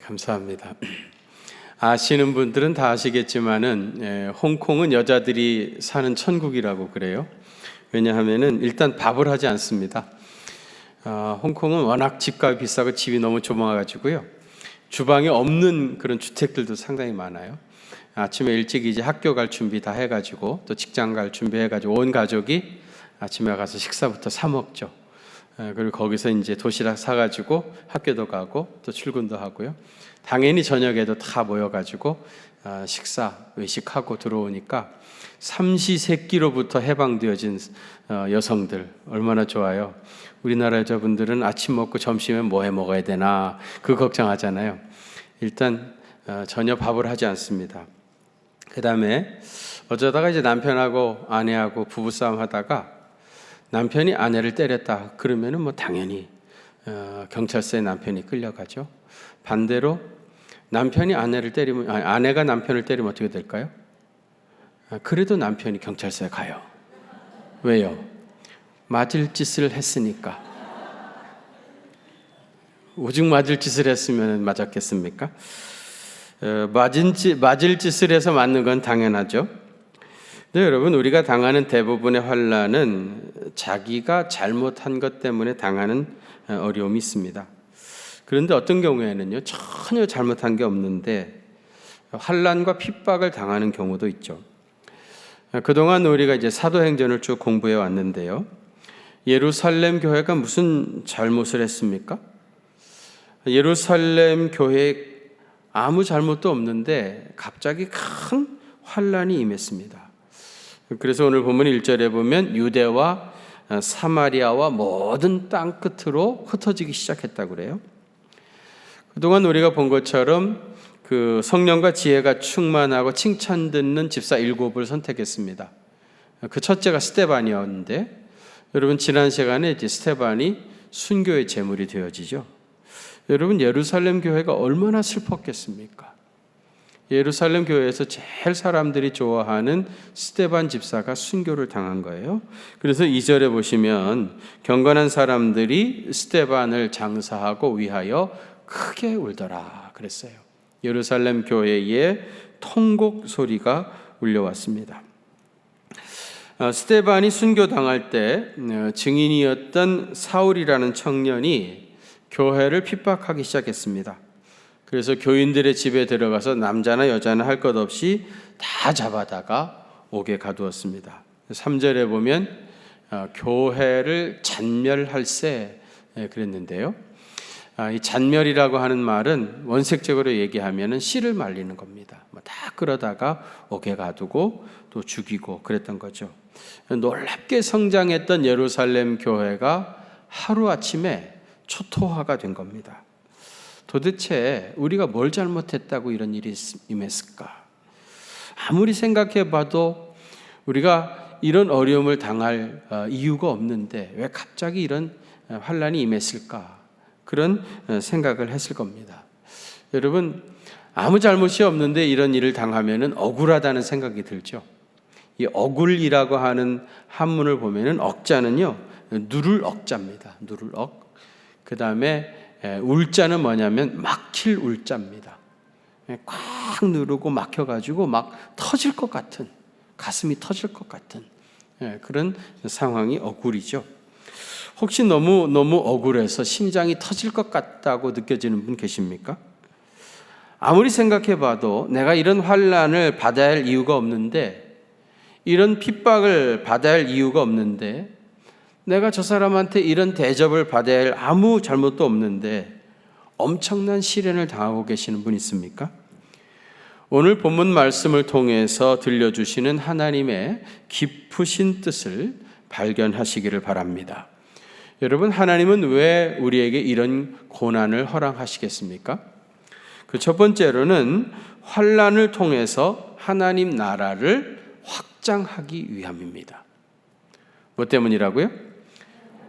감사합니다. 아시는 분들은 다 아시겠지만은 홍콩은 여자들이 사는 천국이라고 그래요. 왜냐하면은 일단 밥을 하지 않습니다. 홍콩은 워낙 집값이 비싸고 집이 너무 좁아가지고요. 주방에 없는 그런 주택들도 상당히 많아요. 아침에 일찍 이제 학교 갈 준비 다 해가지고 또 직장 갈 준비해가지고 온 가족이 아침에 가서 식사부터 사 먹죠. 그리고 거기서 이제 도시락 사가지고 학교도 가고 또 출근도 하고요. 당연히 저녁에도 다 모여가지고 식사 외식하고 들어오니까 삼시세끼로부터 해방되어진 여성들 얼마나 좋아요. 우리나라 여자분들은 아침 먹고 점심에 뭐 해 먹어야 되나 그 걱정하잖아요. 일단 전혀 밥을 하지 않습니다. 그 다음에 어쩌다가 이제 남편하고 아내하고 부부싸움 하다가 남편이 아내를 때렸다 그러면은 뭐 당연히 경찰서에 남편이 끌려가죠. 반대로 남편이 아내를 때리면 아내가 남편을 때리면 어떻게 될까요? 그래도 남편이 경찰서에 가요. 왜요? 맞을 짓을 했으니까. 오죽 맞을 짓을 했으면 맞았겠습니까? 맞을 짓을 해서 맞는 건 당연하죠. 네, 여러분, 우리가 당하는 대부분의 환난은 자기가 잘못한 것 때문에 당하는 어려움이 있습니다. 그런데 어떤 경우에는요, 전혀 잘못한 게 없는데 환난과 핍박을 당하는 경우도 있죠. 그동안 우리가 이제 사도행전을 쭉 공부해 왔는데요. 예루살렘 교회가 무슨 잘못을 했습니까? 예루살렘 교회에 아무 잘못도 없는데 갑자기 큰 환난이 임했습니다. 그래서 오늘 본문 1절에 보면 유대와 사마리아와 모든 땅 끝으로 흩어지기 시작했다고 그래요. 그동안 우리가 본 것처럼 그 성령과 지혜가 충만하고 칭찬 듣는 집사 7을 선택했습니다. 그 첫째가 스데반이었는데 여러분 지난 시간에 이제 스데반이 순교의 제물이 되어지죠. 여러분 예루살렘 교회가 얼마나 슬펐겠습니까? 예루살렘 교회에서 제일 사람들이 좋아하는 스데반 집사가 순교를 당한 거예요. 그래서 2절에 보시면 경건한 사람들이 스데반을 장사하고 위하여 크게 울더라 그랬어요. 예루살렘 교회에 통곡 소리가 울려왔습니다. 스데반이 순교당할 때 증인이었던 사울이라는 청년이 교회를 핍박하기 시작했습니다. 그래서 교인들의 집에 들어가서 남자나 여자나 할 것 없이 다 잡아다가 옥에 가두었습니다. 3절에 보면 교회를 잔멸할세 그랬는데요. 이 잔멸이라고 하는 말은 원색적으로 얘기하면 씨를 말리는 겁니다. 다 끌어다가 옥에 가두고 또 죽이고 그랬던 거죠. 놀랍게 성장했던 예루살렘 교회가 하루아침에 초토화가 된 겁니다. 도대체 우리가 뭘 잘못했다고 이런 일이 임했을까? 아무리 생각해 봐도 우리가 이런 어려움을 당할 이유가 없는데 왜 갑자기 이런 환난이 임했을까? 그런 생각을 했을 겁니다. 여러분, 아무 잘못이 없는데 이런 일을 당하면은 억울하다는 생각이 들죠. 이 억울이라고 하는 한문을 보면은 억자는요, 누를 억자입니다. 누를 억. 그 다음에 울자는 뭐냐면 막힐 울자입니다. 꽉 누르고 막혀가지고 막 터질 것 같은, 가슴이 터질 것 같은 그런 상황이 억울이죠. 혹시 너무 억울해서 심장이 터질 것 같다고 느껴지는 분 계십니까? 아무리 생각해 봐도 내가 이런 환난을 받아야 할 이유가 없는데, 이런 핍박을 받아야 할 이유가 없는데, 내가 저 사람한테 이런 대접을 받아야 할 아무 잘못도 없는데 엄청난 시련을 당하고 계시는 분 있습니까? 오늘 본문 말씀을 통해서 들려주시는 하나님의 깊으신 뜻을 발견하시기를 바랍니다. 여러분, 하나님은 왜 우리에게 이런 고난을 허락하시겠습니까? 그 첫 번째로는 환난을 통해서 하나님 나라를 확장하기 위함입니다. 뭐 때문이라고요?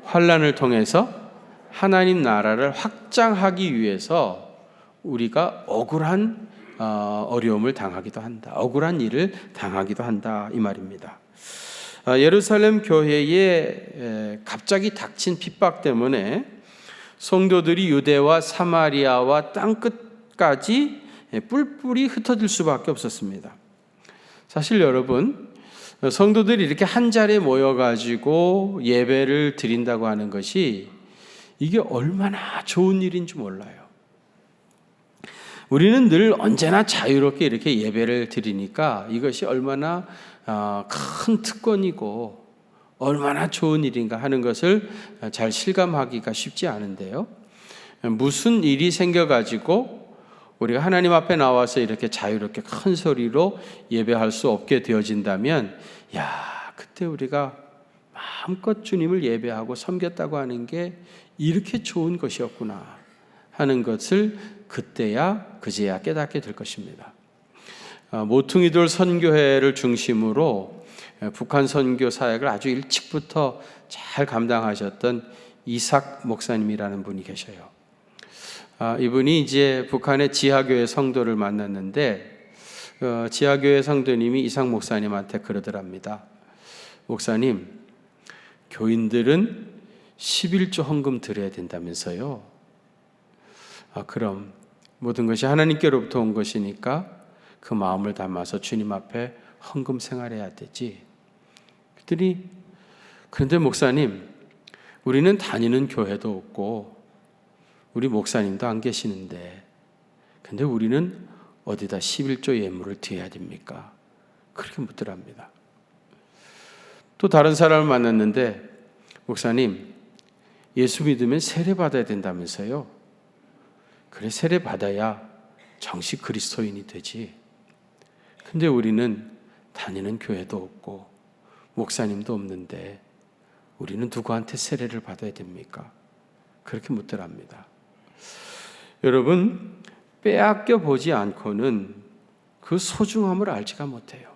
환난을 통해서 하나님 나라를 확장하기 위해서 우리가 억울한 어려움을 당하기도 한다. 억울한 일을 당하기도 한다. 이 말입니다. 예루살렘 교회에 갑자기 닥친 핍박 때문에 성도들이 유대와 사마리아와 땅끝 땅끝까지 뿔뿔이 흩어질 수밖에 없었습니다. 사실 여러분, 성도들이 이렇게 한 자리에 모여가지고 예배를 드린다고 하는 것이 이게 얼마나 좋은 일인 줄 몰라요. 우리는 늘 언제나 자유롭게 이렇게 예배를 드리니까 이것이 얼마나 큰 특권이고 얼마나 좋은 일인가 하는 것을 잘 실감하기가 쉽지 않은데요. 무슨 일이 생겨가지고 우리가 하나님 앞에 나와서 이렇게 자유롭게 큰 소리로 예배할 수 없게 되어진다면, 그때 우리가 마음껏 주님을 예배하고 섬겼다고 하는 게 이렇게 좋은 것이었구나 하는 것을 그제야 깨닫게 될 것입니다. 모퉁이돌 선교회를 중심으로 북한 선교 사역을 아주 일찍부터 잘 감당하셨던 이삭 목사님이라는 분이 계셔요. 이분이 이제 북한의 지하교회 성도를 만났는데 지하교회 성도님이 이삭 목사님한테 그러더랍니다. 목사님, 교인들은 11조 헌금 드려야 된다면서요. 그럼 모든 것이 하나님께로부터 온 것이니까 그 마음을 담아서 주님 앞에 헌금 생활해야 되지. 그런데 목사님, 우리는 다니는 교회도 없고 우리 목사님도 안 계시는데 근데 우리는 어디다 11조 예물을 드려야 됩니까? 그렇게 묻더랍니다. 또 다른 사람을 만났는데, 목사님, 예수 믿으면 세례 받아야 된다면서요. 그래, 세례 받아야 정식 그리스도인이 되지. 근데 우리는 다니는 교회도 없고 목사님도 없는데 우리는 누구한테 세례를 받아야 됩니까? 그렇게 묻더랍니다. 여러분, 빼앗겨 보지 않고는 그 소중함을 알지가 못해요.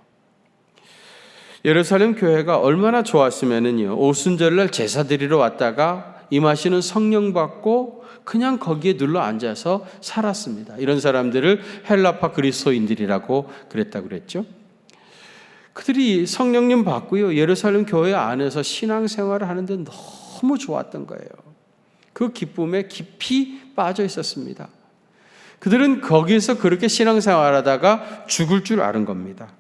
예루살렘 교회가 얼마나 좋았으면은요, 오순절날 제사 드리러 왔다가 임하시는 성령 받고 그냥 거기에 눌러 앉아서 살았습니다. 이런 사람들을 헬라파 그리스도인들이라고 그랬다고 그랬죠. 그들이 성령님 받고요, 예루살렘 교회 안에서 신앙생활을 하는데 너무 좋았던 거예요. 그 기쁨에 깊이 빠져 있었습니다. 그들은 거기에서 그렇게 신앙생활하다가 죽을 줄 아는 겁니다.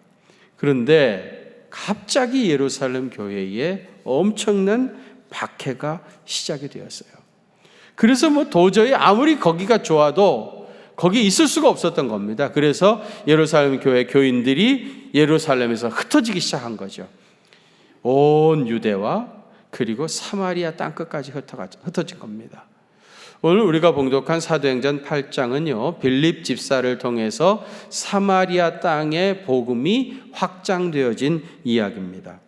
그런데 갑자기 예루살렘 교회에 엄청난 박해가 시작이 되었어요. 그래서 도저히 아무리 거기가 좋아도 거기 있을 수가 없었던 겁니다. 그래서 예루살렘 교회 교인들이 예루살렘에서 흩어지기 시작한 거죠. 온 유대와 그리고 사마리아 땅끝까지 흩어진 겁니다. 오늘 우리가 봉독한 사도행전 8장은요, 빌립 집사를 통해서 사마리아 땅의 복음이 확장되어진 이야기입니다.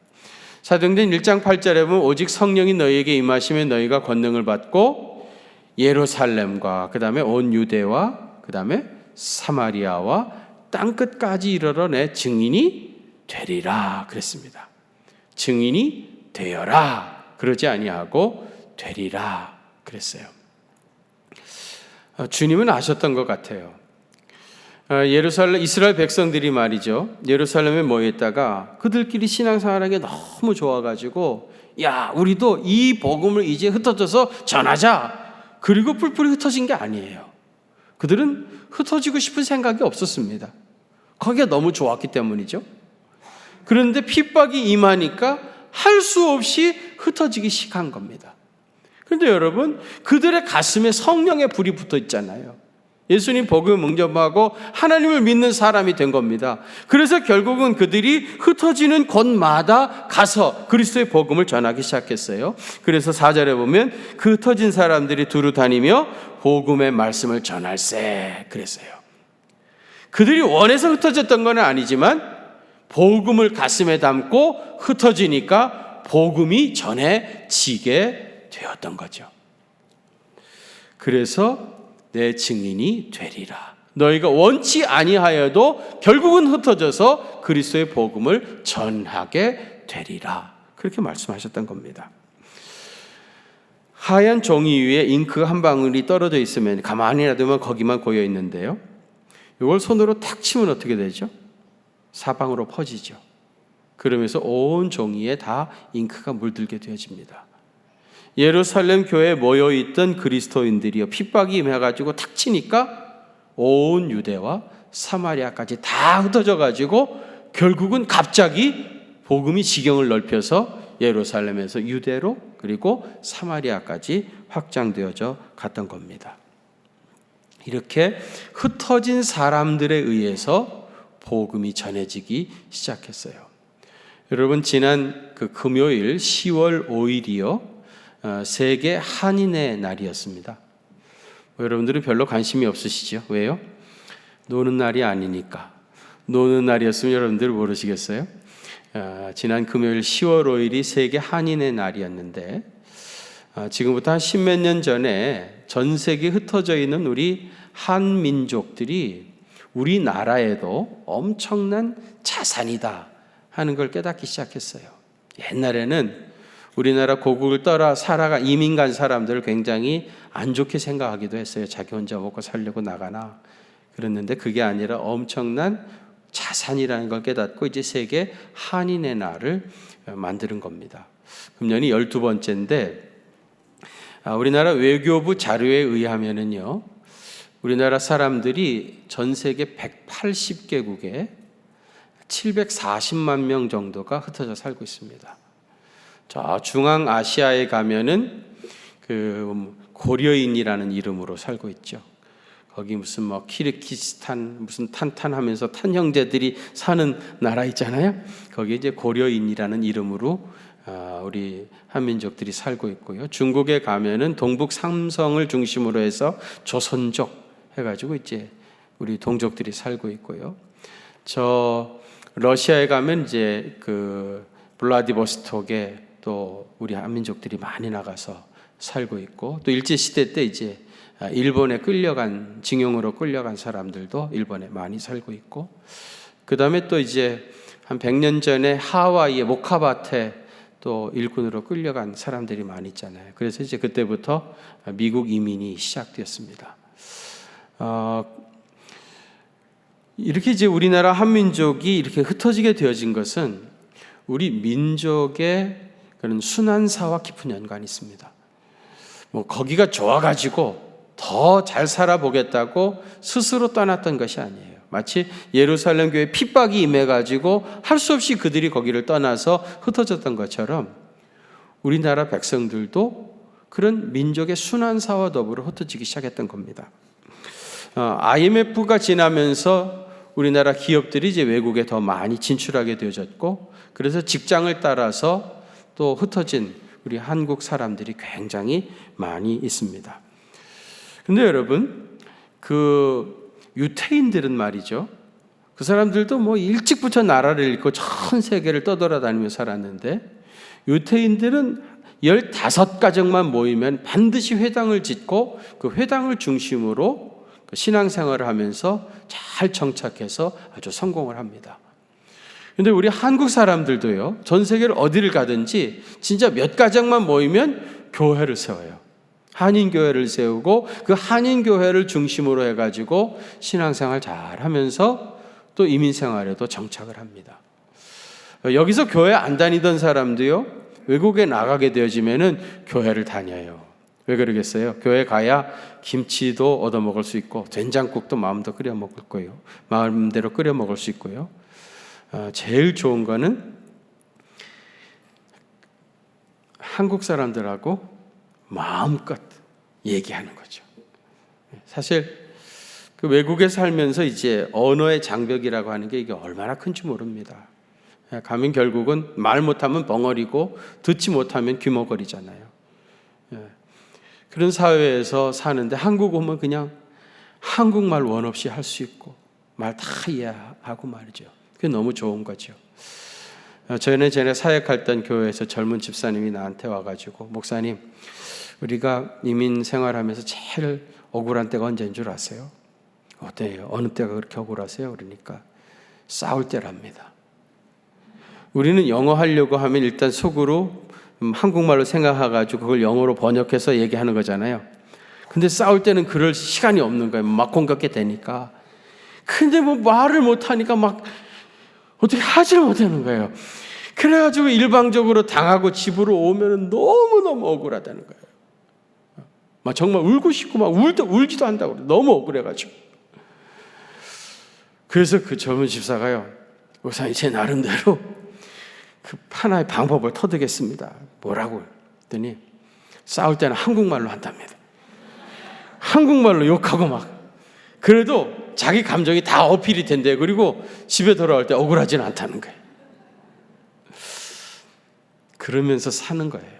사도행전 1장 8절에 보면 오직 성령이 너희에게 임하시면 너희가 권능을 받고 예루살렘과 그 다음에 온 유대와 그 다음에 사마리아와 땅끝까지 이르러 내 증인이 되리라 그랬습니다. 증인이 되어라 그러지 아니하고 되리라 그랬어요. 주님은 아셨던 것 같아요. 이스라엘 백성들이 말이죠, 예루살렘에 모여있다가 그들끼리 신앙생활하는 게 너무 좋아가지고, 우리도 이 복음을 이제 흩어져서 전하자. 그리고 뿔뿔이 흩어진 게 아니에요. 그들은 흩어지고 싶은 생각이 없었습니다. 거기가 너무 좋았기 때문이죠. 그런데 핍박이 임하니까 할 수 없이 흩어지기 시작한 겁니다. 그런데 여러분, 그들의 가슴에 성령의 불이 붙어 있잖아요. 예수님 복음을 응접하고 하나님을 믿는 사람이 된 겁니다. 그래서 결국은 그들이 흩어지는 곳마다 가서 그리스도의 복음을 전하기 시작했어요. 그래서 4절에 보면 그 흩어진 사람들이 두루 다니며 복음의 말씀을 전할세 그랬어요. 그들이 원해서 흩어졌던 건 아니지만 복음을 가슴에 담고 흩어지니까 복음이 전해지게 되었던 거죠. 그래서 내 증인이 되리라. 너희가 원치 아니하여도 결국은 흩어져서 그리스도의 복음을 전하게 되리라. 그렇게 말씀하셨던 겁니다. 하얀 종이 위에 잉크 한 방울이 떨어져 있으면 가만히 놔두면 거기만 고여 있는데요, 이걸 손으로 탁 치면 어떻게 되죠? 사방으로 퍼지죠. 그러면서 온 종이에 다 잉크가 물들게 되어집니다. 예루살렘 교회에 모여있던 그리스도인들이요, 핍박이 임해가지고 탁 치니까 온 유대와 사마리아까지 다 흩어져 가지고 결국은 갑자기 복음이 지경을 넓혀서 예루살렘에서 유대로 그리고 사마리아까지 확장되어져 갔던 겁니다. 이렇게 흩어진 사람들에 의해서 복음이 전해지기 시작했어요. 여러분, 지난 그 금요일 10월 5일이요 세계 한인의 날이었습니다. 여러분들은 별로 관심이 없으시죠? 왜요? 노는 날이 아니니까. 노는 날이었으면 여러분들 모르시겠어요? 지난 금요일 10월 5일이 세계 한인의 날이었는데 지금부터 한 십몇 년 전에 전 세계에 흩어져 있는 우리 한민족들이 우리나라에도 엄청난 자산이다 하는 걸 깨닫기 시작했어요. 옛날에는 우리나라 고국을 떠나 이민 간 사람들을 굉장히 안 좋게 생각하기도 했어요. 자기 혼자 먹고 살려고 나가나. 그랬는데 그게 아니라 엄청난 자산이라는 걸 깨닫고 이제 세계 한인의 날을 만드는 겁니다. 금년이 12번째인데 우리나라 외교부 자료에 의하면은요, 우리나라 사람들이 전 세계 180개국에 740만 명 정도가 흩어져 살고 있습니다. 저 중앙아시아에 가면은 그 고려인이라는 이름으로 살고 있죠. 거기 무슨 뭐 키르기스탄 무슨 탄탄하면서 탄 형제들이 사는 나라 있잖아요. 거기 이제 고려인이라는 이름으로 우리 한민족들이 살고 있고요. 중국에 가면은 동북 삼성을 중심으로 해서 조선족 해가지고 이제 우리 동족들이 살고 있고요. 저 러시아에 가면 이제 그 블라디보스톡에 또 우리 한민족들이 많이 나가서 살고 있고, 또 일제 시대 때 이제 일본에 징용으로 끌려간 사람들도 일본에 많이 살고 있고, 그 다음에 또 이제 한 100년 전에 하와이의 모카밭에 또 일꾼으로 끌려간 사람들이 많이 있잖아요. 그래서 이제 그때부터 미국 이민이 시작되었습니다. 이렇게 이제 우리나라 한민족이 이렇게 흩어지게 되어진 것은 우리 민족의 그런 순환사와 깊은 연관이 있습니다. 뭐 거기가 좋아가지고 더 잘 살아보겠다고 스스로 떠났던 것이 아니에요. 마치 예루살렘 교회 핍박이 임해가지고 할 수 없이 그들이 거기를 떠나서 흩어졌던 것처럼 우리나라 백성들도 그런 민족의 순환사와 더불어 흩어지기 시작했던 겁니다. IMF가 지나면서 우리나라 기업들이 이제 외국에 더 많이 진출하게 되어졌고, 그래서 직장을 따라서 또 흩어진 우리 한국 사람들이 굉장히 많이 있습니다. 근데 여러분, 그 유태인들은 말이죠, 그 사람들도 뭐 일찍부터 나라를 잃고 전 세계를 떠돌아다니며 살았는데, 유태인들은 15가정만 모이면 반드시 회당을 짓고 그 회당을 중심으로 신앙생활을 하면서 잘 정착해서 아주 성공을 합니다. 근데 우리 한국 사람들도요, 전 세계를 어디를 가든지 진짜 몇 가정만 모이면 교회를 세워요. 한인교회를 세우고 그 한인교회를 중심으로 해가지고 신앙생활 잘 하면서 또 이민생활에도 정착을 합니다. 여기서 교회 안 다니던 사람도요, 외국에 나가게 되어지면은 교회를 다녀요. 왜 그러겠어요? 교회 가야 김치도 얻어먹을 수 있고 된장국도 마음대로 끓여 먹을 수 있고요. 제일 좋은 거는 한국 사람들하고 마음껏 얘기하는 거죠. 사실 그 외국에 살면서 이제 언어의 장벽이라고 하는 게 이게 얼마나 큰지 모릅니다. 가면 결국은 말 못하면 벙어리고 듣지 못하면 귀머거리잖아요. 그런 사회에서 사는데 한국 오면 그냥 한국말 원 없이 할 수 있고 말 다 이해하고 말이죠. 그게 너무 좋은 거죠. 전에 사역할 교회에서 젊은 집사님이 나한테 와가지고, 목사님, 우리가 이민 생활하면서 제일 억울한 때가 언제인 줄 아세요? 어때요? 어느 때가 그렇게 억울하세요? 그러니까 싸울 때랍니다. 우리는 영어 하려고 하면 일단 속으로 한국말로 생각해가지고 그걸 영어로 번역해서 얘기하는 거잖아요. 근데 싸울 때는 그럴 시간이 없는 거예요. 막 공격게 되니까. 근데 뭐 말을 못하니까 막 어떻게 하지를 못하는 거예요. 그래가지고 일방적으로 당하고 집으로 오면 너무너무 억울하다는 거예요. 막 정말 울고 싶고 막 울지도 한다고 그래요. 너무 억울해가지고. 그래서 그 젊은 집사가요, 목사님 제 나름대로 그 하나의 방법을 터득했습니다. 뭐라고 했더니 싸울 때는 한국말로 한답니다. 한국말로 욕하고 막. 그래도 자기 감정이 다 어필이 된대. 그리고 집에 돌아올 때 억울하지는 않다는 거예요. 그러면서 사는 거예요.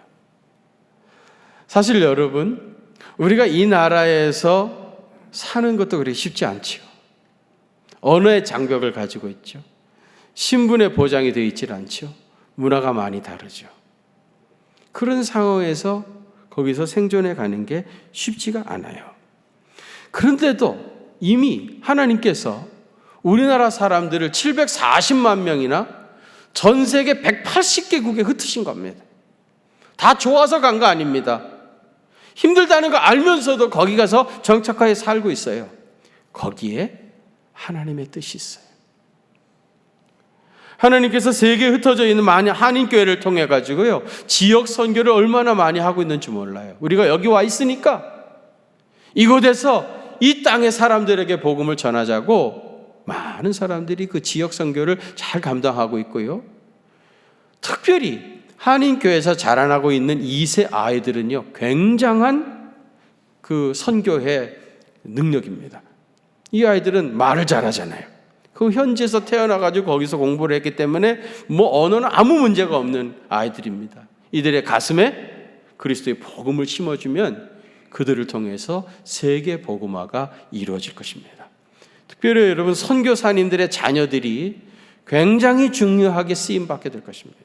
사실 여러분, 우리가 이 나라에서 사는 것도 그렇게 쉽지 않지요. 언어의 장벽을 가지고 있죠. 신분의 보장이 되어 있질 않죠. 문화가 많이 다르죠. 그런 상황에서 거기서 생존해 가는 게 쉽지가 않아요. 그런데도 이미 하나님께서 우리나라 사람들을 740만 명이나 전 세계 180개국에 흩으신 겁니다. 다 좋아서 간 거 아닙니다. 힘들다는 거 알면서도 거기 가서 정착하에 살고 있어요. 거기에 하나님의 뜻이 있어요. 하나님께서 세계에 흩어져 있는 많은 한인교회를 통해 가지고요, 지역 선교를 얼마나 많이 하고 있는지 몰라요. 우리가 여기 와 있으니까 이곳에서 이 땅의 사람들에게 복음을 전하자고 많은 사람들이 그 지역 선교를 잘 감당하고 있고요. 특별히 한인교회에서 자라나고 있는 2세 아이들은요, 굉장한 그 선교의 능력입니다. 이 아이들은 말을 잘하잖아요. 그 현지에서 태어나가지고 거기서 공부를 했기 때문에 뭐 언어는 아무 문제가 없는 아이들입니다. 이들의 가슴에 그리스도의 복음을 심어주면 그들을 통해서 세계 복음화가 이루어질 것입니다. 특별히 여러분, 선교사님들의 자녀들이 굉장히 중요하게 쓰임받게 될 것입니다.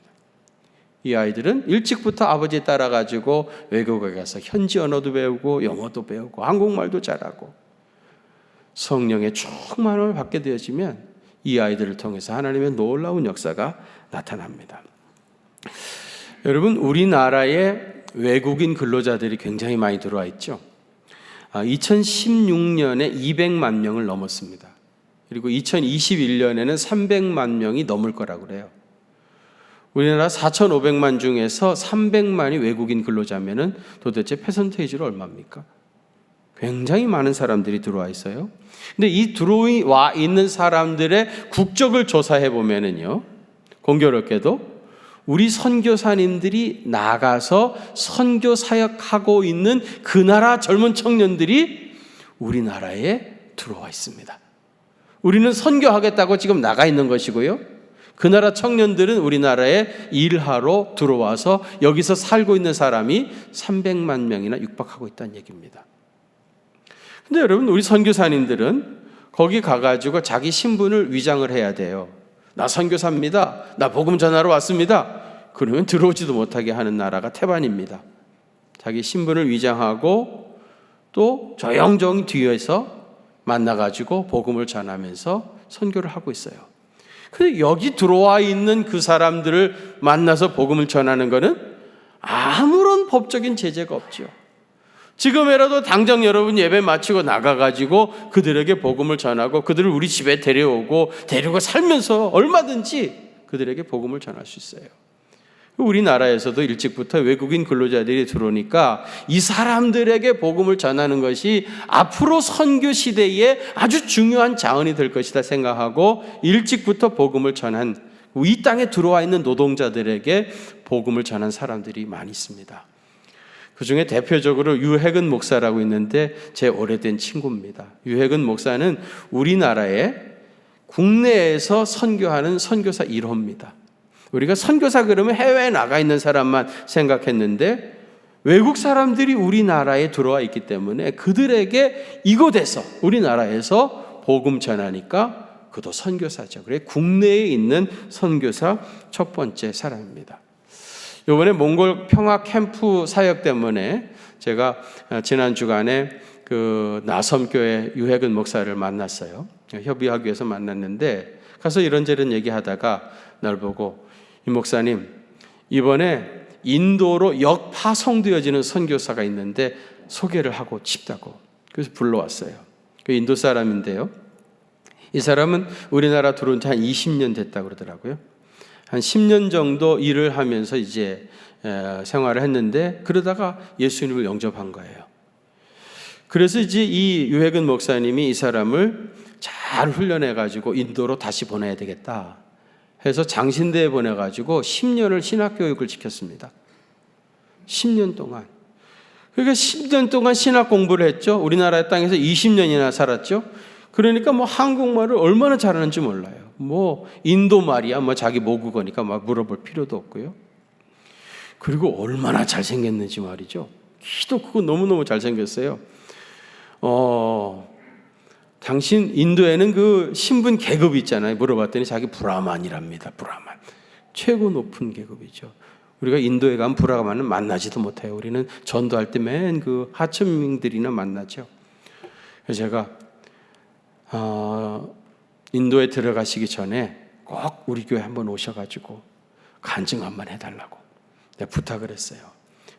이 아이들은 일찍부터 아버지 따라가지고 외국에 가서 현지 언어도 배우고 영어도 배우고 한국말도 잘하고 성령의 충만함을 받게 되어지면 이 아이들을 통해서 하나님의 놀라운 역사가 나타납니다. 여러분, 우리나라에 외국인 근로자들이 굉장히 많이 들어와 있죠. 2016년에 200만 명을 넘었습니다. 그리고 2021년에는 300만 명이 넘을 거라고 그래요. 우리나라 4,500만 중에서 300만이 외국인 근로자면은 도대체 퍼센테이지로 얼마입니까? 굉장히 많은 사람들이 들어와 있어요. 근데 이 들어와 있는 사람들의 국적을 조사해 보면은요, 공교롭게도 우리 선교사님들이 나가서 선교 사역하고 있는 그 나라 젊은 청년들이 우리나라에 들어와 있습니다. 우리는 선교하겠다고 지금 나가 있는 것이고요, 그 나라 청년들은 우리나라에 일하러 들어와서 여기서 살고 있는 사람이 300만 명이나 육박하고 있다는 얘기입니다. 근데 여러분, 우리 선교사님들은 거기 가가지고 자기 신분을 위장을 해야 돼요. 나 선교사입니다. 나 복음 전하러 왔습니다. 그러면 들어오지도 못하게 하는 나라가 태반입니다. 자기 신분을 위장하고 또 조용조용 뒤에서 만나가지고 복음을 전하면서 선교를 하고 있어요. 근데 여기 들어와 있는 그 사람들을 만나서 복음을 전하는 것은 아무런 법적인 제재가 없죠. 지금이라도 당장 여러분 예배 마치고 나가가지고 그들에게 복음을 전하고 그들을 우리 집에 데려오고 데리고 살면서 얼마든지 그들에게 복음을 전할 수 있어요. 우리나라에서도 일찍부터 외국인 근로자들이 들어오니까 이 사람들에게 복음을 전하는 것이 앞으로 선교 시대에 아주 중요한 자원이 될 것이다 생각하고 일찍부터 복음을 전한, 이 땅에 들어와 있는 노동자들에게 복음을 전한 사람들이 많이 있습니다. 그 중에 대표적으로 유해근 목사라고 있는데 제 오래된 친구입니다. 유해근 목사는 우리나라에 국내에서 선교하는 선교사 1호입니다. 우리가 선교사 그러면 해외에 나가 있는 사람만 생각했는데 외국 사람들이 우리나라에 들어와 있기 때문에 그들에게 이곳에서 우리나라에서 복음 전하니까 그도 선교사죠. 그래 국내에 있는 선교사 첫 번째 사람입니다. 이번에 몽골 평화 캠프 사역 때문에 제가 지난 주간에 그 나섬교회 유해근 목사를 만났어요. 협의하기 위해서 만났는데 가서 이런저런 얘기하다가 날 보고, 이 목사님, 이번에 인도로 역파송되어지는 선교사가 있는데 소개를 하고 싶다고. 그래서 불러왔어요. 그 인도 사람인데요, 이 사람은 우리나라 들어온 지 한 20년 됐다고 그러더라고요. 한 10년 정도 일을 하면서 이제 생활을 했는데 그러다가 예수님을 영접한 거예요. 그래서 이제 이 유해근 목사님이 이 사람을 잘 잘 훈련해가지고 인도로 다시 보내야 되겠다 해서 장신대에 보내가지고 10년을 신학교육을 시켰습니다. 10년 동안. 그러니까 10년 동안 신학 공부를 했죠. 우리나라 땅에서 20년이나 살았죠. 그러니까 뭐 한국말을 얼마나 잘하는지 몰라요. 뭐 인도 말이야 뭐 자기 모국어니까 막 물어볼 필요도 없고요. 그리고 얼마나 잘생겼는지 말이죠. 키도 크고 너무너무 잘생겼어요. 당신 인도에는 그 신분 계급이 있잖아요. 물어봤더니 자기 브라만이랍니다. 브라만. 최고 높은 계급이죠. 우리가 인도에 가면 브라만은 만나지도 못해요. 우리는 전도할 때 맨 그 하층민들이나 만나죠. 그래서 제가 인도에 들어가시기 전에 꼭 우리 교회 한번 오셔가지고 간증 한번 해달라고 내가 부탁을 했어요.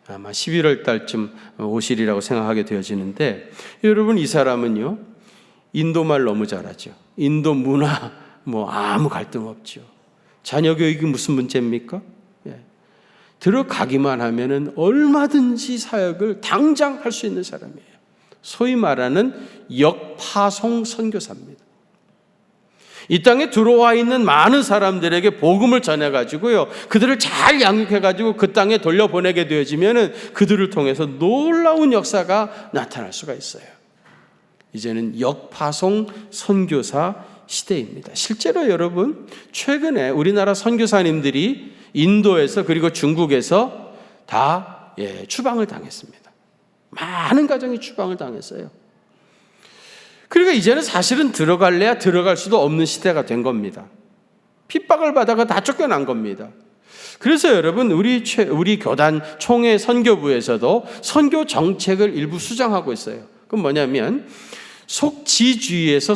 아마 11월 달쯤 오시리라고 생각하게 되어지는데, 여러분 이 사람은요 인도말 너무 잘하죠. 인도 문화 뭐 아무 갈등 없죠. 자녀 교육이 무슨 문제입니까? 들어가기만 하면은 얼마든지 사역을 당장 할 수 있는 사람이에요. 소위 말하는 역파송 선교사입니다. 이 땅에 들어와 있는 많은 사람들에게 복음을 전해가지고요, 그들을 잘 양육해가지고 그 땅에 돌려보내게 되어지면은 그들을 통해서 놀라운 역사가 나타날 수가 있어요. 이제는 역파송 선교사 시대입니다. 실제로 여러분, 최근에 우리나라 선교사님들이 인도에서 그리고 중국에서 다 추방을 당했습니다. 많은 가정이 추방을 당했어요. 그러니까 이제는 사실은 들어갈래야 들어갈 수도 없는 시대가 된 겁니다. 핍박을 받아가 다 쫓겨난 겁니다. 그래서 여러분 우리 교단 총회 선교부에서도 선교 정책을 일부 수정하고 있어요. 그건 뭐냐면 속지주의에서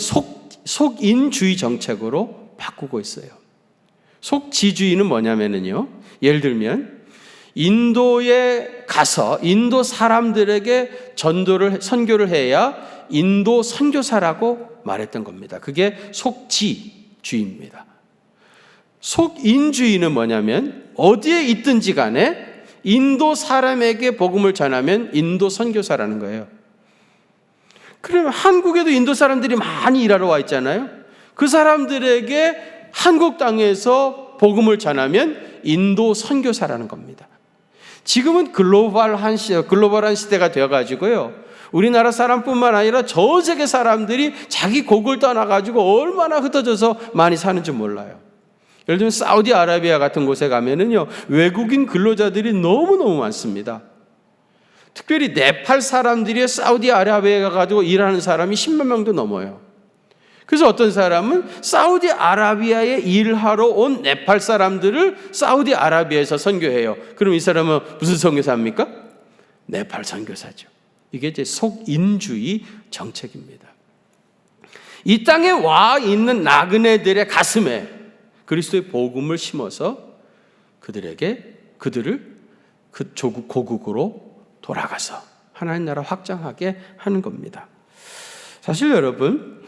속인주의 정책으로 바꾸고 있어요. 속지주의는 뭐냐면요, 예를 들면 인도에 가서 인도 사람들에게 선교를 해야 인도 선교사라고 말했던 겁니다. 그게 속지주의입니다. 속인주의는 뭐냐면 어디에 있든지 간에 인도 사람에게 복음을 전하면 인도 선교사라는 거예요. 그러면 한국에도 인도 사람들이 많이 일하러 와 있잖아요. 그 사람들에게 한국 땅에서 복음을 전하면 인도 선교사라는 겁니다. 지금은 글로벌한 시대가 되어가지고요, 우리나라 사람뿐만 아니라 전 세계 사람들이 자기 곡을 떠나가지고 얼마나 흩어져서 많이 사는지 몰라요. 예를 들면 사우디아라비아 같은 곳에 가면은요, 외국인 근로자들이 너무너무 많습니다. 특별히 네팔 사람들이 사우디아라비아에 가가지고 일하는 사람이 10만 명도 넘어요. 그래서 어떤 사람은 사우디아라비아에 일하러 온 네팔 사람들을 사우디아라비아에서 선교해요. 그럼 이 사람은 무슨 선교사입니까? 네팔 선교사죠. 이게 이제 속인주의 정책입니다. 이 땅에 와 있는 나그네들의 가슴에 그리스도의 복음을 심어서 그들을 그 조국 고국으로 돌아가서 하나님 나라 확장하게 하는 겁니다. 사실 여러분,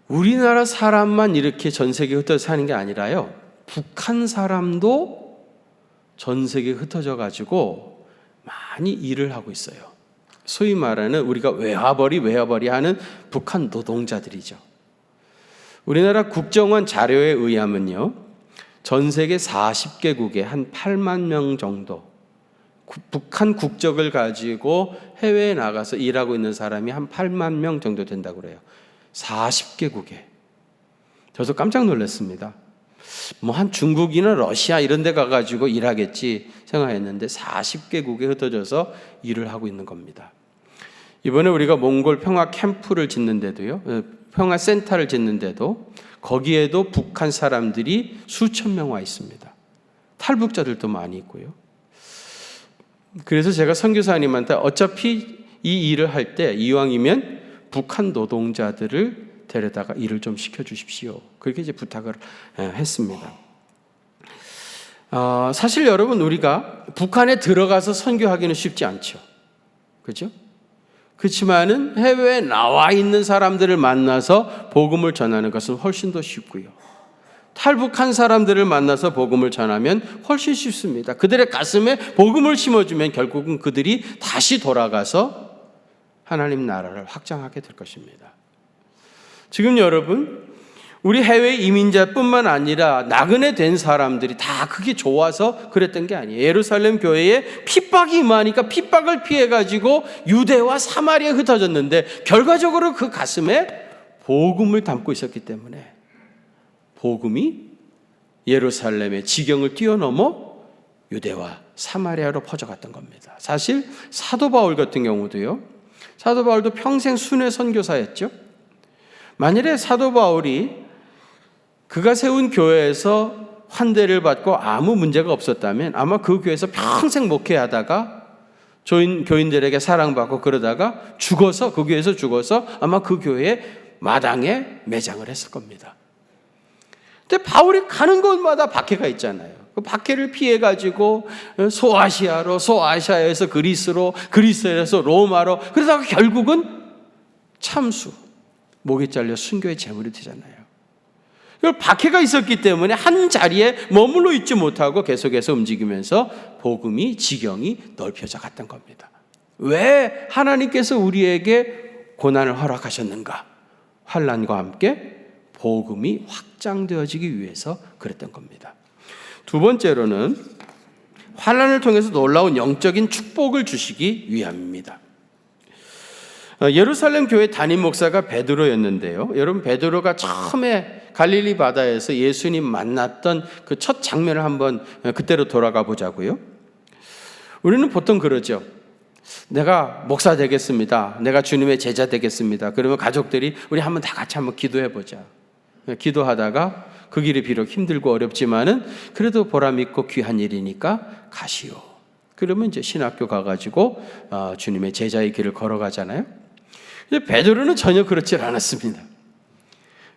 우리나라 사람만 이렇게 전 세계에 흩어져 사는 게 아니라요, 북한 사람도 전 세계에 흩어져 가지고 많이 일을 하고 있어요. 소위 말하는 우리가 외화벌이 하는 북한 노동자들이죠. 우리나라 국정원 자료에 의하면요, 전 세계 40개국에 한 8만 명 정도 북한 국적을 가지고 해외에 나가서 일하고 있는 사람이 한 8만 명 정도 된다고 그래요. 40개국에. 저도 깜짝 놀랐습니다. 뭐 한 중국이나 러시아 이런 데 가가지고 일하겠지 생각했는데 40개국에 흩어져서 일을 하고 있는 겁니다. 이번에 우리가 몽골 평화 캠프를 짓는데도요, 평화 센터를 짓는데도 거기에도 북한 사람들이 수천 명 와 있습니다. 탈북자들도 많이 있고요. 그래서 제가 선교사님한테 어차피 이 일을 할 때 이왕이면 북한 노동자들을 데려다가 일을 좀 시켜주십시오. 그렇게 이제 부탁을 했습니다. 사실 여러분, 우리가 북한에 들어가서 선교하기는 쉽지 않죠. 그렇죠? 그렇지만은 해외에 나와 있는 사람들을 만나서 복음을 전하는 것은 훨씬 더 쉽고요. 탈북한 사람들을 만나서 복음을 전하면 훨씬 쉽습니다. 그들의 가슴에 복음을 심어주면 결국은 그들이 다시 돌아가서 하나님 나라를 확장하게 될 것입니다. 지금 여러분, 우리 해외 이민자뿐만 아니라 나그네 된 사람들이 다 그게 좋아서 그랬던 게 아니에요. 예루살렘 교회에 핍박이 임하니까 핍박을 피해가지고 유대와 사마리아에 흩어졌는데 결과적으로 그 가슴에 복음을 담고 있었기 때문에 복음이 예루살렘의 지경을 뛰어넘어 유대와 사마리아로 퍼져갔던 겁니다. 사실 사도 바울 같은 경우도요. 사도 바울도 평생 순회 선교사였죠. 만일에 사도 바울이 그가 세운 교회에서 환대를 받고 아무 문제가 없었다면 아마 그 교회에서 평생 목회하다가 교인들에게 사랑받고 그러다가 죽어서 그 교회에서 죽어서 아마 그 교회의 마당에 매장을 했을 겁니다. 근데 바울이 가는 곳마다 박해가 있잖아요. 그 박해를 피해가지고 소아시아로, 소아시아에서 그리스로, 그리스에서 로마로, 그러다가 결국은 참수, 목이 잘려 순교의 제물이 되잖아요. 박해가 있었기 때문에 한 자리에 머물러 있지 못하고 계속해서 움직이면서 복음이 지경이 넓혀져 갔던 겁니다. 왜 하나님께서 우리에게 고난을 허락하셨는가? 환난과 함께 복음이 확장되어지기 위해서 그랬던 겁니다. 두 번째로는 환난을 통해서 놀라운 영적인 축복을 주시기 위함입니다. 예루살렘 교회 담임 목사가 베드로였는데요. 여러분, 베드로가 처음에 갈릴리 바다에서 예수님 만났던 그 첫 장면을 한번 그때로 돌아가 보자고요. 우리는 보통 그러죠. 내가 목사 되겠습니다. 내가 주님의 제자 되겠습니다. 그러면 가족들이 우리 한번 다 같이 한번 기도해 보자. 기도하다가 그 길이 비록 힘들고 어렵지만은 그래도 보람 있고 귀한 일이니까 가시오. 그러면 이제 신학교 가가지고 주님의 제자의 길을 걸어가잖아요. 근데 베드로는 전혀 그렇지 않았습니다.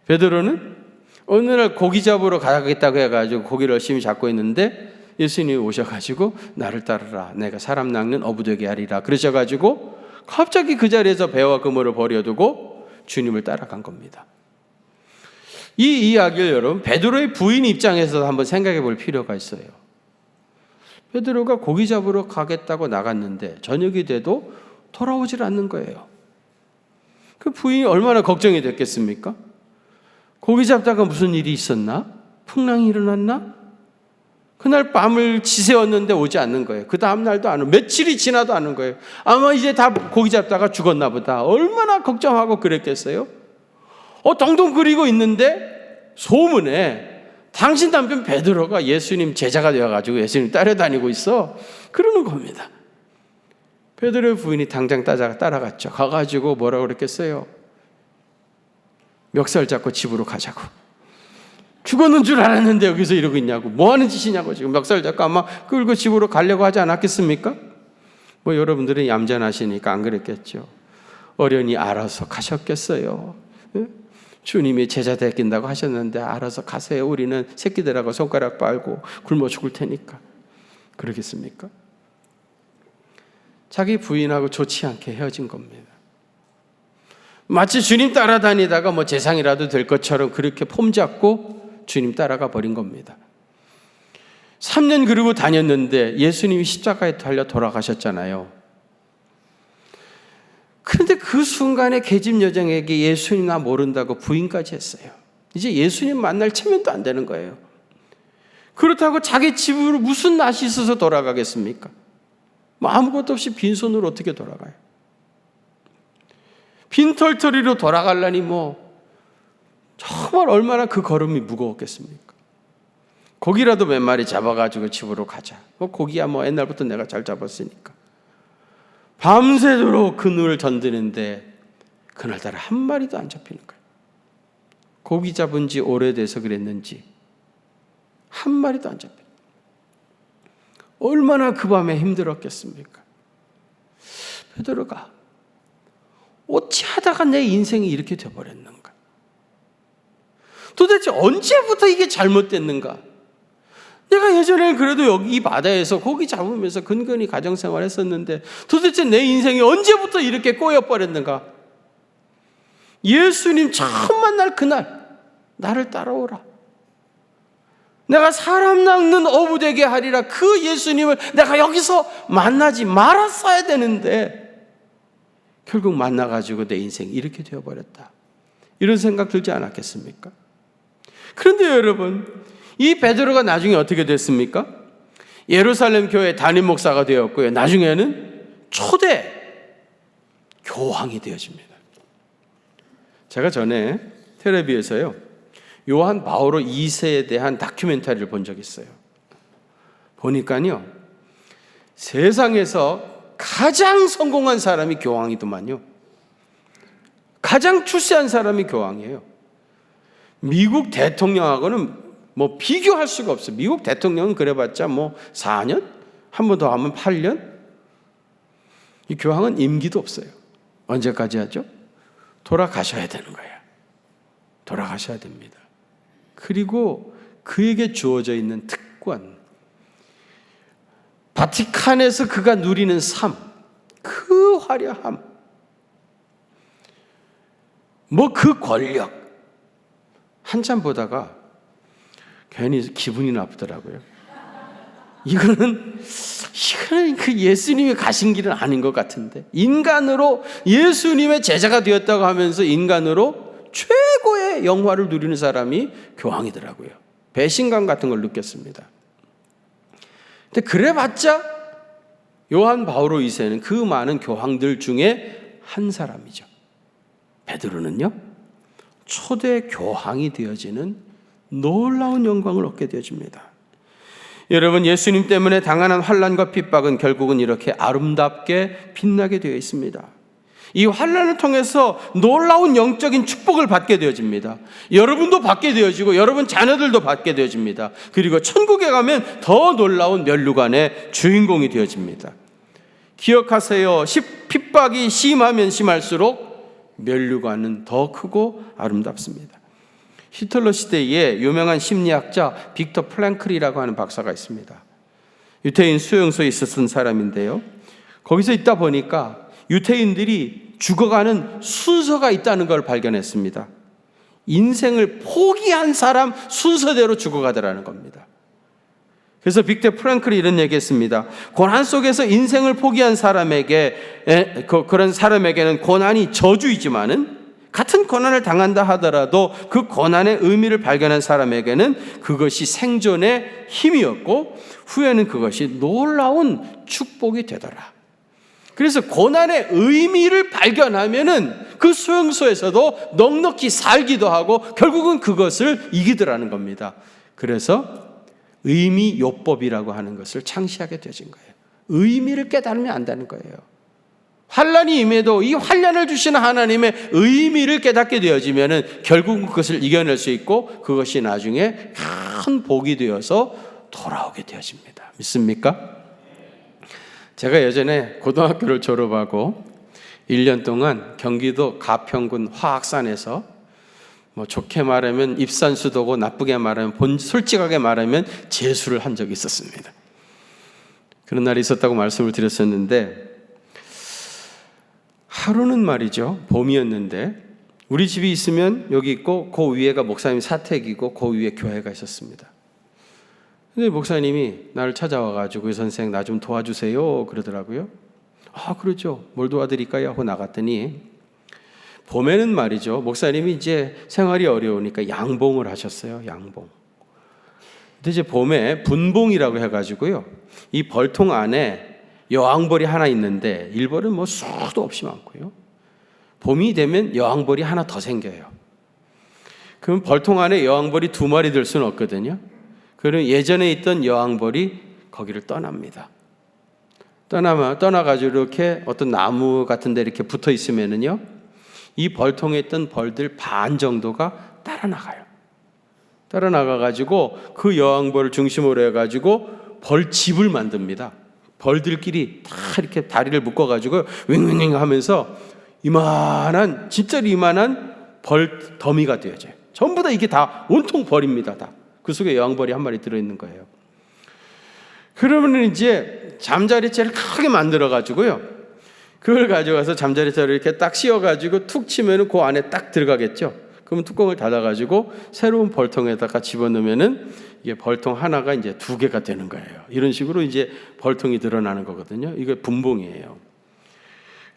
베드로는 어느 날 고기 잡으러 가겠다고 해가지고 고기를 열심히 잡고 있는데 예수님이 오셔가지고 나를 따르라, 내가 사람 낚는 어부되게 하리라 그러셔가지고 갑자기 그 자리에서 배와 그물을 버려두고 주님을 따라간 겁니다. 이 이야기를 여러분 베드로의 부인 입장에서 한번 생각해 볼 필요가 있어요. 베드로가 고기 잡으러 가겠다고 나갔는데 저녁이 돼도 돌아오질 않는 거예요. 그 부인이 얼마나 걱정이 됐겠습니까? 고기 잡다가 무슨 일이 있었나? 풍랑이 일어났나? 그날 밤을 지새웠는데 오지 않는 거예요. 그 다음 날도 안 오고 며칠이 지나도 않은 거예요. 아마 이제 다 고기 잡다가 죽었나 보다. 얼마나 걱정하고 그랬겠어요? 동동 그리고 있는데 소문에 당신 남편 베드로가 예수님 제자가 되어가지고 예수님 따라다니고 있어. 그러는 겁니다. 베드로의 부인이 당장 따라갔죠. 가가지고 뭐라고 그랬겠어요? 멱살 잡고 집으로 가자고. 죽었는 줄 알았는데 여기서 이러고 있냐고. 뭐 하는 짓이냐고. 지금 멱살 잡고 아마 끌고 집으로 가려고 하지 않았겠습니까? 뭐 여러분들은 얌전하시니까 안 그랬겠죠. 어련히 알아서 가셨겠어요. 주님이 제자 되긴다고 하셨는데 알아서 가세요. 우리는 새끼들하고 손가락 빨고 굶어 죽을 테니까. 그러겠습니까? 자기 부인하고 좋지 않게 헤어진 겁니다. 마치 주님 따라다니다가 뭐 재상이라도 될 것처럼 그렇게 폼 잡고 주님 따라가 버린 겁니다. 3년 그러고 다녔는데 예수님이 십자가에 달려 돌아가셨잖아요. 그런데 그 순간에 계집 여정에게 예수님 나 모른다고 부인까지 했어요. 이제 예수님 만날 체면도 안 되는 거예요. 그렇다고 자기 집으로 무슨 낯이 있어서 돌아가겠습니까? 뭐 아무것도 없이 빈손으로 어떻게 돌아가요? 빈털터리로 돌아가려니 뭐 정말 얼마나 그 걸음이 무거웠겠습니까? 고기라도 몇 마리 잡아가지고 집으로 가자. 뭐 고기야 뭐 옛날부터 내가 잘 잡았으니까. 밤새도록 그늘을 던지는데 그날따라 한 마리도 안 잡히는 거예요. 고기 잡은 지 오래돼서 그랬는지 한 마리도 안 잡혀요. 얼마나 그 밤에 힘들었겠습니까? 베드로가 어찌하다가 내 인생이 이렇게 되어버렸는가? 도대체 언제부터 이게 잘못됐는가? 내가 예전에는 그래도 여기 이 바다에서 고기 잡으면서 근근히 가정생활 했었는데 도대체 내 인생이 언제부터 이렇게 꼬여버렸는가? 예수님 처음 만날 그날 나를 따라오라. 내가 사람 낚는 어부 되게 하리라. 그 예수님을 내가 여기서 만나지 말았어야 되는데 결국 만나가지고 내 인생이 이렇게 되어버렸다. 이런 생각 들지 않았겠습니까? 그런데 여러분, 이 베드로가 나중에 어떻게 됐습니까? 예루살렘 교회 담임 목사가 되었고요. 나중에는 초대 교황이 되어집니다. 제가 전에 텔레비에서요, 요한 바오로 2세에 대한 다큐멘터리를 본 적이 있어요. 보니까요, 세상에서 가장 성공한 사람이 교황이더만요. 가장 출세한 사람이 교황이에요. 미국 대통령하고는 뭐 비교할 수가 없어요. 미국 대통령은 그래봤자 뭐 4년? 한 번 더 하면 8년? 이 교황은 임기도 없어요. 언제까지 하죠? 돌아가셔야 되는 거예요. 돌아가셔야 됩니다. 그리고 그에게 주어져 있는 특권, 바티칸에서 그가 누리는 삶, 그 화려함, 뭐 그 권력, 한참 보다가 괜히 기분이 나쁘더라고요. 이거는 그 예수님이 가신 길은 아닌 것 같은데, 인간으로 예수님의 제자가 되었다고 하면서 인간으로 최고의 영화를 누리는 사람이 교황이더라고요. 배신감 같은 걸 느꼈습니다. 근데 그래봤자 요한 바오로 2세는 그 많은 교황들 중에 한 사람이죠. 베드로는요, 초대 교황이 되어지는 놀라운 영광을 얻게 되어집니다. 여러분, 예수님 때문에 당하는 환난과 핍박은 결국은 이렇게 아름답게 빛나게 되어 있습니다. 이 환난을 통해서 놀라운 영적인 축복을 받게 되어집니다. 여러분도 받게 되어지고 여러분 자녀들도 받게 되어집니다. 그리고 천국에 가면 더 놀라운 면류관의 주인공이 되어집니다. 기억하세요. 핍박이 심하면 심할수록 면류관은 더 크고 아름답습니다. 히틀러 시대에 유명한 심리학자 빅터 프랭클이라고 하는 박사가 있습니다. 유태인 수용소에 있었던 사람인데요, 거기서 있다 보니까 유태인들이 죽어가는 순서가 있다는 걸 발견했습니다. 인생을 포기한 사람 순서대로 죽어가더라는 겁니다. 그래서 빅터 프랭클이 이런 얘기했습니다. 고난 속에서 인생을 포기한 사람에게, 그런 사람에게는 고난이 저주이지만은 같은 고난을 당한다 하더라도 그 고난의 의미를 발견한 사람에게는 그것이 생존의 힘이었고 후에는 그것이 놀라운 축복이 되더라. 그래서 고난의 의미를 발견하면은 그 수용소에서도 넉넉히 살기도 하고 결국은 그것을 이기더라는 겁니다. 그래서 의미요법이라고 하는 것을 창시하게 되어진 거예요. 의미를 깨달으면 안다는 거예요. 환난이 임해도 이 환난을 주시는 하나님의 의미를 깨닫게 되어지면은 결국 그것을 이겨낼 수 있고 그것이 나중에 큰 복이 되어서 돌아오게 되어집니다. 믿습니까? 제가 예전에 고등학교를 졸업하고 1년 동안 경기도 가평군 화학산에서 뭐 좋게 말하면 입산수도고 나쁘게 말하면 솔직하게 말하면 재수를 한 적이 있었습니다. 그런 날이 있었다고 말씀을 드렸었는데, 하루는 말이죠, 봄이었는데 우리 집이 있으면 여기 있고 그 위에가 목사님 사택이고 그 위에 교회가 있었습니다. 근데 목사님이 나를 찾아와가지고 선생 나 좀 도와주세요 그러더라고요. 아 그렇죠, 뭘 도와드릴까요 하고 나갔더니 봄에는 말이죠, 목사님이 이제 생활이 어려우니까 양봉을 하셨어요. 양봉. 근데 이제 봄에 분봉이라고 해가지고요, 이 벌통 안에 여왕벌이 하나 있는데 일벌은 뭐 수도 없이 많고요, 봄이 되면 여왕벌이 하나 더 생겨요. 그럼 벌통 안에 여왕벌이 2마리 들 수는 없거든요. 그럼 예전에 있던 여왕벌이 거기를 떠납니다. 떠나가지고 이렇게 어떤 나무 같은 데 이렇게 붙어 있으면은요, 이 벌통에 있던 벌들 반 정도가 따라 나가요. 따라 나가가지고 그 여왕벌을 중심으로 해가지고 벌집을 만듭니다. 벌들끼리 다 이렇게 다리를 묶어가지고 윙윙윙 하면서 이만한, 진짜 이만한 벌 더미가 되어져요. 전부 다 이게 다 온통 벌입니다. 다. 그 속에 여왕벌이 한 마리 들어있는 거예요. 그러면 이제 잠자리채를 크게 만들어가지고요, 그걸 가져가서 잠자리채를 이렇게 딱 씌워가지고 툭 치면은 그 안에 딱 들어가겠죠. 그러면 뚜껑을 닫아가지고 새로운 벌통에다가 집어넣으면은 이게 벌통 하나가 이제 2개가 되는 거예요. 이런 식으로 이제 벌통이 늘어나는 거거든요. 이게 분봉이에요.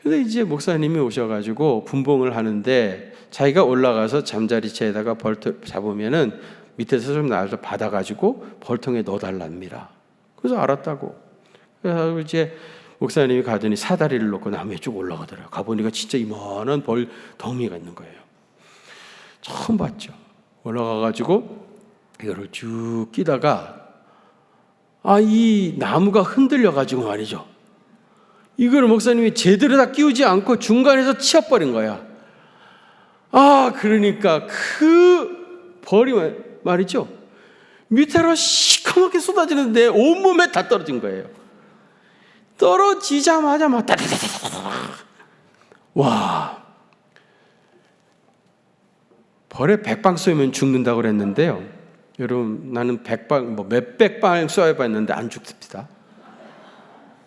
근데 이제 목사님이 오셔가지고 분봉을 하는데 자기가 올라가서 잠자리채에다가 벌통 잡으면은 밑에서 좀 나와서 받아가지고 벌통에 넣어달랍니다. 그래서 알았다고. 그래서 이제 목사님이 가더니 사다리를 놓고 나무에 쭉 올라가더라고요. 가보니까 진짜 이만한 벌덩이가 있는 거예요. 처음 봤죠. 올라가가지고 이거를 쭉 끼다가 이 나무가 흔들려가지고 말이죠. 이걸 목사님이 제대로 다 끼우지 않고 중간에서 치워버린 거야. 그러니까 그 벌이 말이죠. 밑으로 시커멓게 쏟아지는데 온몸에 다 떨어진 거예요. 떨어지자마자 막 따다다다다. 와. 벌에 100방 쏘면 죽는다고 그랬는데요. 여러분, 나는 100방, 몇백 방 쏘아봤는데 안 죽습니다.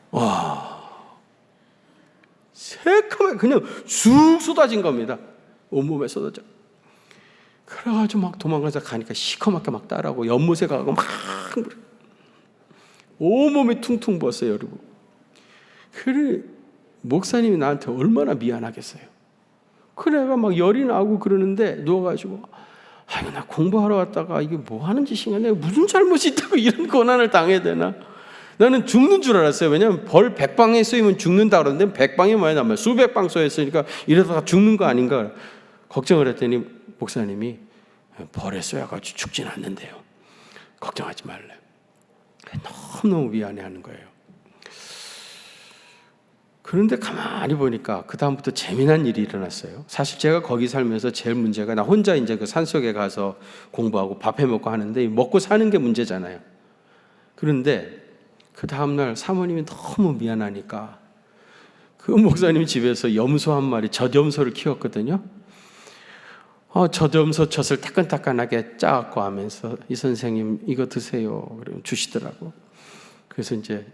와. 새카맣게 그냥 쑥 쏟아진 겁니다. 온몸에 쏟아져. 그래가지고 막 도망가서 가니까 시커멓게 막 따라오고 연못에 가고 막 온몸이 퉁퉁 부었어요, 여러분. 그래, 목사님이 나한테 얼마나 미안하겠어요. 그래가 막 열이 나고 그러는데 누워가지고 나 공부하러 왔다가 이게 뭐 하는 짓인가, 내가 무슨 잘못이 있다고 이런 고난을 당해야 되나. 나는 죽는 줄 알았어요. 왜냐하면 벌 100방에 쏘이면 죽는다 그러는데 100방이 뭐냐, 수백 방 쏘였으니까 이러다가 죽는 거 아닌가 걱정을 했더니 목사님이 벌에 쏘여가지고 죽진 않는데요, 걱정하지 말래. 너무너무 미안해하는 거예요. 그런데 가만히 보니까 그 다음부터 재미난 일이 일어났어요. 사실 제가 거기 살면서 제일 문제가, 나 혼자 이제 그 산속에 가서 공부하고 밥 해먹고 하는데 먹고 사는 게 문제잖아요. 그런데 그 다음날 사모님이 너무 미안하니까 그 목사님 집에서 염소 한 마리, 젖염소를 키웠거든요. 젖염소 젖을 따끈따끈하게 짜갖고 하면서 이 선생님 이거 드세요. 그러면 주시더라고. 그래서 이제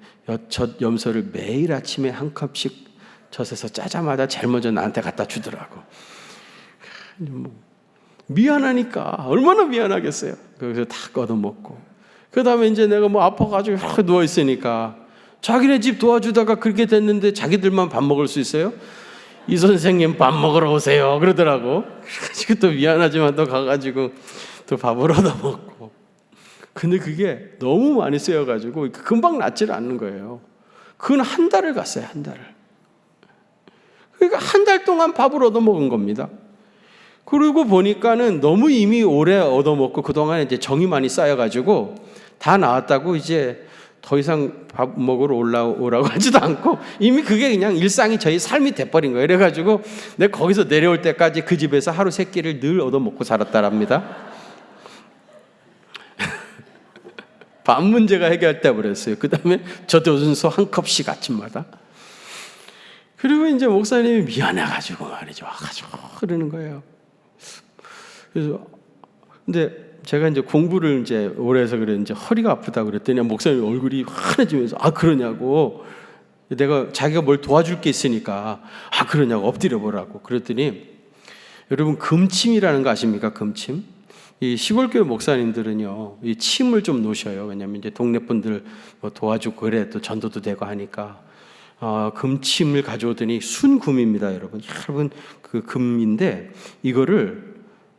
젖염소를 매일 아침에 한 컵씩 젖에서 짜자마자 제일 먼저 나한테 갖다 주더라고. 미안하니까 얼마나 미안하겠어요. 그래서 다 걷어먹고. 그 다음에 이제 내가 아파가지고 누워있으니까 자기네 집 도와주다가 그렇게 됐는데 자기들만 밥 먹을 수 있어요? 이 선생님 밥 먹으러 오세요 그러더라고. 그래가지고 또 미안하지만 또 가가지고 또 밥을 얻어먹고. 근데 그게 너무 많이 쓰여가지고 금방 낫지를 않는 거예요. 그건 한 달을 갔어요, 한 달을. 그러니까 한 달 동안 밥을 얻어먹은 겁니다. 그리고 보니까는 너무 이미 오래 얻어먹고 그동안에 이제 정이 많이 쌓여가지고 다 나왔다고 이제 더 이상 밥 먹으러 올라오라고 하지도 않고 이미 그게 그냥 일상이 저희 삶이 돼버린 거예요. 그래가지고 내가 거기서 내려올 때까지 그 집에서 하루 세 끼를 늘 얻어먹고 살았다랍니다. 밥 문제가 해결돼 버렸어요. 그 다음에 젖염소 한 컵씩 아침마다. 그리고 이제 목사님이 미안해가지고 말이죠. 와가지고 그러는 거예요. 그래서 근데 제가 이제 공부를 이제 오래 해서 그랬는지 허리가 아프다고 그랬더니 목사님 얼굴이 환해지면서 그러냐고. 내가 자기가 뭘 도와줄 게 있으니까 그러냐고 엎드려 보라고. 그랬더니 여러분 금침이라는 거 아십니까? 금침. 이 시골교회 목사님들은요, 이 침을 좀 놓으셔요. 왜냐하면 이제 동네 분들 도와주고 그래 또 전도도 되고 하니까 금침을 가져오더니 순금입니다, 여러분. 여러분 그 금인데 이거를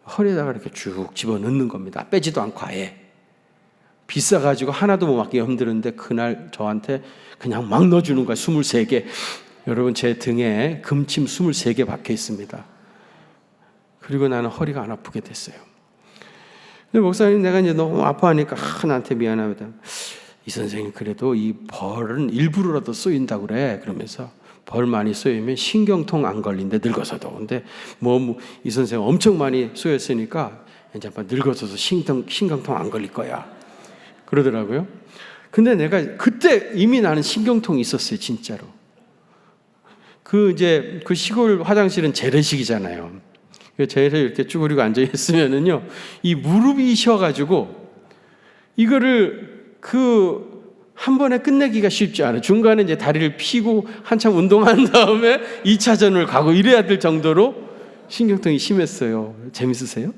허리에다가 이렇게 쭉 집어 넣는 겁니다. 빼지도 않고 아예. 비싸가지고 하나도 못 맡기가 힘드는데 그날 저한테 그냥 막 넣어주는 거야. 23개. 여러분 제 등에 금침 23개 박혀 있습니다. 그리고 나는 허리가 안 아프게 됐어요. 근데 목사님 내가 이제 너무 아파하니까 나한테 미안합니다. 이 선생님 그래도 이 벌은 일부러라도 쏘인다고 그래. 그러면서 벌 많이 쏘이면 신경통 안 걸린대, 늙어서도. 근데 이 선생 엄청 많이 쏘였으니까 이제 늙어서도 신경통 안 걸릴 거야 그러더라고요. 근데 내가 그때 이미 나는 신경통이 있었어요, 진짜로. 그 시골 화장실은 재래식이잖아요. 재래식 이렇게 쭈그리고 앉아 있으면은요, 이 무릎이 쉬어가지고 이거를 한 번에 끝내기가 쉽지 않아요. 중간에 이제 다리를 펴고 한참 운동한 다음에 2차전을 가고 이래야 될 정도로 신경통이 심했어요. 재밌으세요?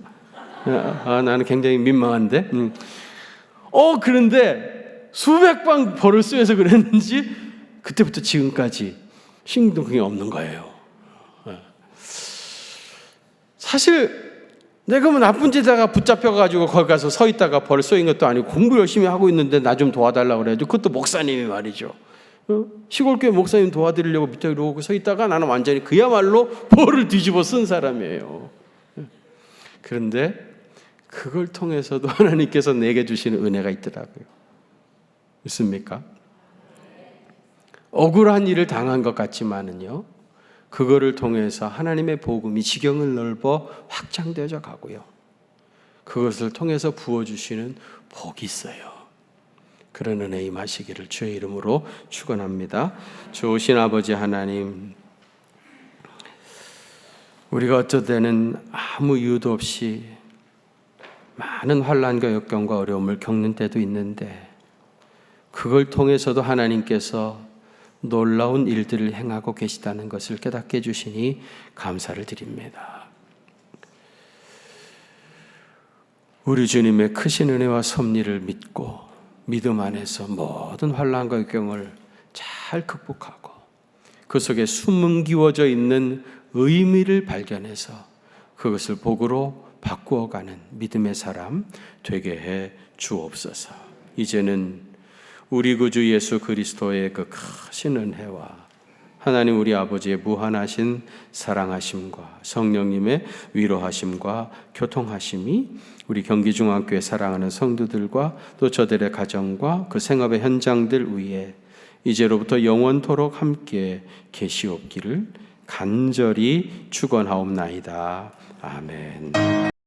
나는 굉장히 민망한데. 그런데 수백 방 벌을 쏘여서 그랬는지 그때부터 지금까지 신동경이 없는 거예요. 사실 내가 뭐 나쁜 짓에다가 붙잡혀가지고 거기 가서 서 있다가 벌 쏘인 것도 아니고 공부 열심히 하고 있는데 나 좀 도와달라고 그래야죠. 그것도 목사님이 말이죠. 시골교회 목사님 도와드리려고 밑에 이러고 서 있다가 나는 완전히 그야말로 벌을 뒤집어 쓴 사람이에요. 그런데 그걸 통해서도 하나님께서 내게 주시는 은혜가 있더라고요. 믿습니까? 억울한 일을 당한 것 같지만은요, 그거를 통해서 하나님의 복음이 지경을 넓어 확장되어져 가고요, 그것을 통해서 부어주시는 복이 있어요. 그런 은혜 임하시기를 주의 이름으로 축원합니다. 좋으신 아버지 하나님, 우리가 어쩔 때는 아무 이유도 없이 많은 환난과 역경과 어려움을 겪는 때도 있는데, 그걸 통해서도 하나님께서 놀라운 일들을 행하고 계시다는 것을 깨닫게 해주시니 감사를 드립니다. 우리 주님의 크신 은혜와 섭리를 믿고 믿음 안에서 모든 환난과 역경을 잘 극복하고 그 속에 숨기워져 있는 의미를 발견해서 그것을 복으로 바꾸어가는 믿음의 사람 되게 해 주옵소서. 이제는 우리 구주 예수 그리스도의 그 크신 은혜와 하나님 우리 아버지의 무한하신 사랑하심과 성령님의 위로하심과 교통하심이 우리 경기중앙교회 사랑하는 성도들과 또 저들의 가정과 그 생업의 현장들 위에 이제로부터 영원토록 함께 계시옵기를 간절히 축원하옵나이다. 아멘.